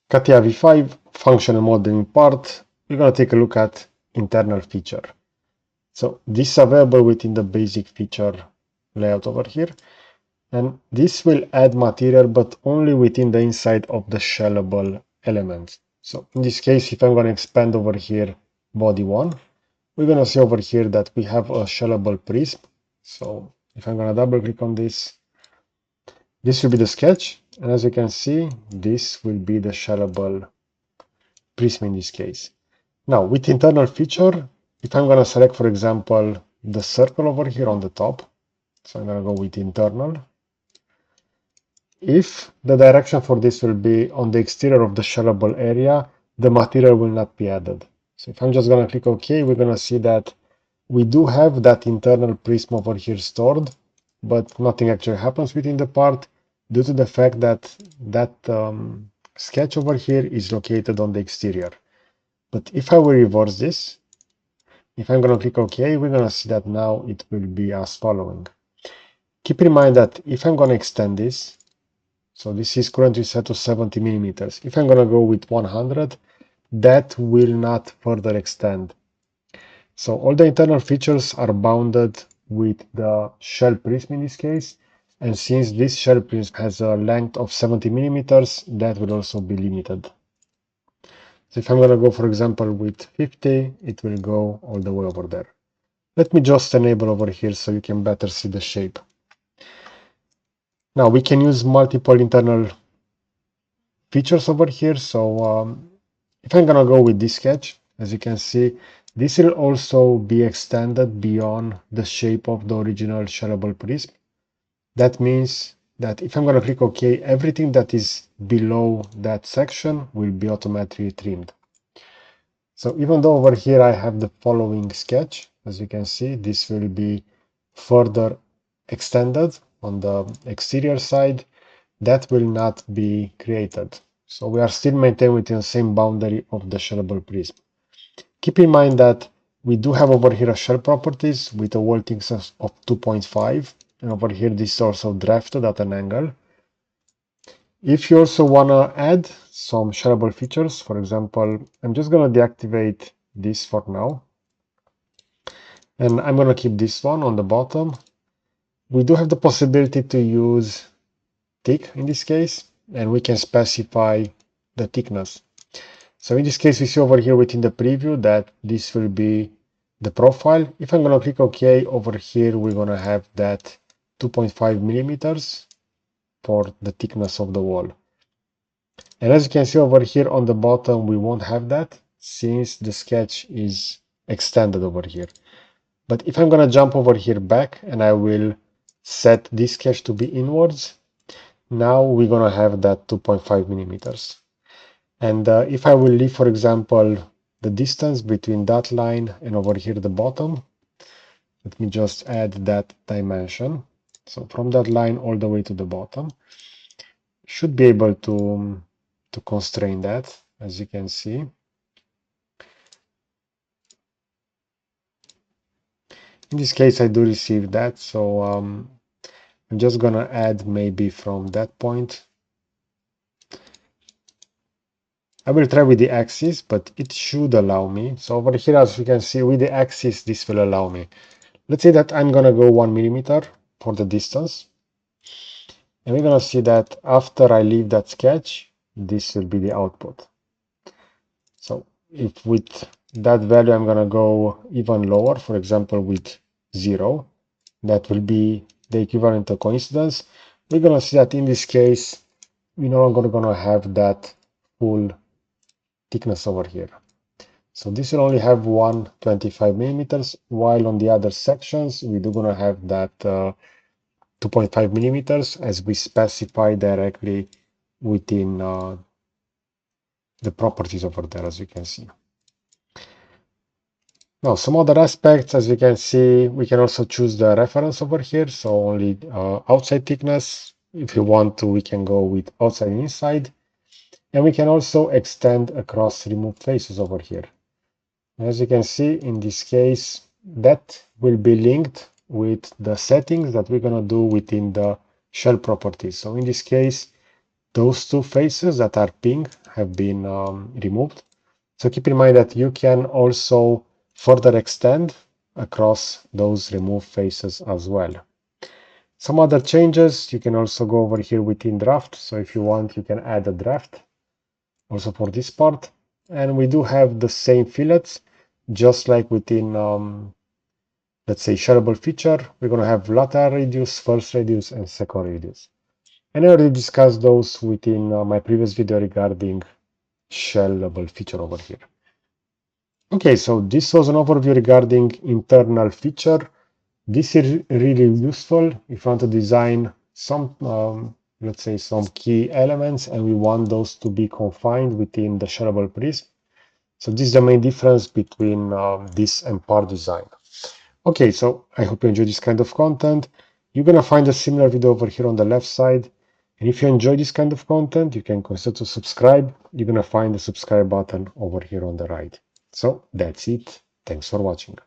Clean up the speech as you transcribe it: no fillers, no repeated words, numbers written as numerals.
CATIA v5 functional modeling part, we're going to take a look at internal feature. So this is available within the basic feature layout over here. And this will add material, but only within the inside of the shellable element. So in this case, if I'm going to expand over here body 1, we're going to see over here that we have a shellable prism. So if I'm going to double click on this, this will be the sketch. And as you can see, this will be the shellable prism in this case. Now, with internal feature, if I'm going to select, for example, the circle over here on the top, so I'm going to go with internal. If the direction for this will be on the exterior of the shellable area, the material will not be added. So if I'm just going to click OK, we're going to see that we do have that internal prism over here stored, but nothing actually happens within the part due to the fact that that sketch over here is located on the exterior. But if I will reverse this, if I'm going to click OK, we're going to see that now it will be as following. Keep in mind that if I'm going to extend this, so this is currently set to 70 millimeters. If I'm going to go with 100, that will not further extend. So all the internal features are bounded with the shell prism in this case. And since this shell prism has a length of 70 millimeters, that will also be limited. So if I'm going to go, for example, with 50, it will go all the way over there. Let me just enable over here so you can better see the shape. Now we can use multiple internal features over here. So if I'm gonna go with this sketch, as you can see, this will also be extended beyond the shape of the original shellable prism. That means that if I'm gonna click OK, everything that is below that section will be automatically trimmed. So even though over here I have the following sketch, as you can see, this will be further extended on the exterior side. That will not be created. So we are still maintained within the same boundary of the shellable prism. Keep in mind that we do have over here a shell properties with a wall thickness of 2.5, and over here this is also drafted at an angle. If you also want to add some shareable features, for example, I'm just going to deactivate this for now. And I'm going to keep this one on the bottom. We do have the possibility to use thick in this case, and we can specify the thickness. So in this case, we see over here within the preview that this will be the profile. If I'm going to click OK, over here, we're going to have that 2.5 millimeters for the thickness of the wall. And as you can see over here on the bottom, we won't have that since the sketch is extended over here. But if I'm going to jump over here back and I will set this sketch to be inwards, now we're going to have that 2.5 millimeters. And if I will leave, for example, the distance between that line and over here the bottom, let me just add that dimension. So from that line all the way to the bottom, should be able to constrain that, as you can see. In this case, I do receive that, so I'm just gonna add maybe from that point. I will try with the axis, but it should allow me. So over here, as you can see, with the axis, this will allow me. Let's say that I'm gonna go 1 millimeter for the distance. And we're gonna see that after I leave that sketch, this will be the output. So if with that value, I'm gonna go even lower, for example, with 0, that will be the equivalent of coincidence. We're gonna see that in this case, we're no longer gonna have that full thickness over here. So this will only have 125 millimeters, while on the other sections, we do gonna have that 2.5 millimeters as we specify directly within the properties over there, as you can see. Now, some other aspects, as you can see, we can also choose the reference over here. So only outside thickness. If you want to, we can go with outside and inside. And we can also extend across remove faces over here. As you can see, in this case, that will be linked with the settings that we're going to do within the shell properties. So in this case, those two faces that are pink have been removed. So keep in mind that you can also further extend across those removed faces as well. Some other changes, you can also go over here within draft. So if you want, you can add a draft also for this part. And we do have the same fillets, just like within, let's say, shareable feature. We're going to have lateral radius, first radius, and second radius. And I already discussed those within my previous video regarding shareable feature over here. Okay, so this was an overview regarding internal feature. This is really useful if you want to design some, let's say, some key elements, and we want those to be confined within the shareable prism. So this is the main difference between this and part design. Okay, so I hope you enjoy this kind of content. You're going to find a similar video over here on the left side. And if you enjoy this kind of content, you can consider to subscribe. You're going to find the subscribe button over here on the right. So that's it. Thanks for watching.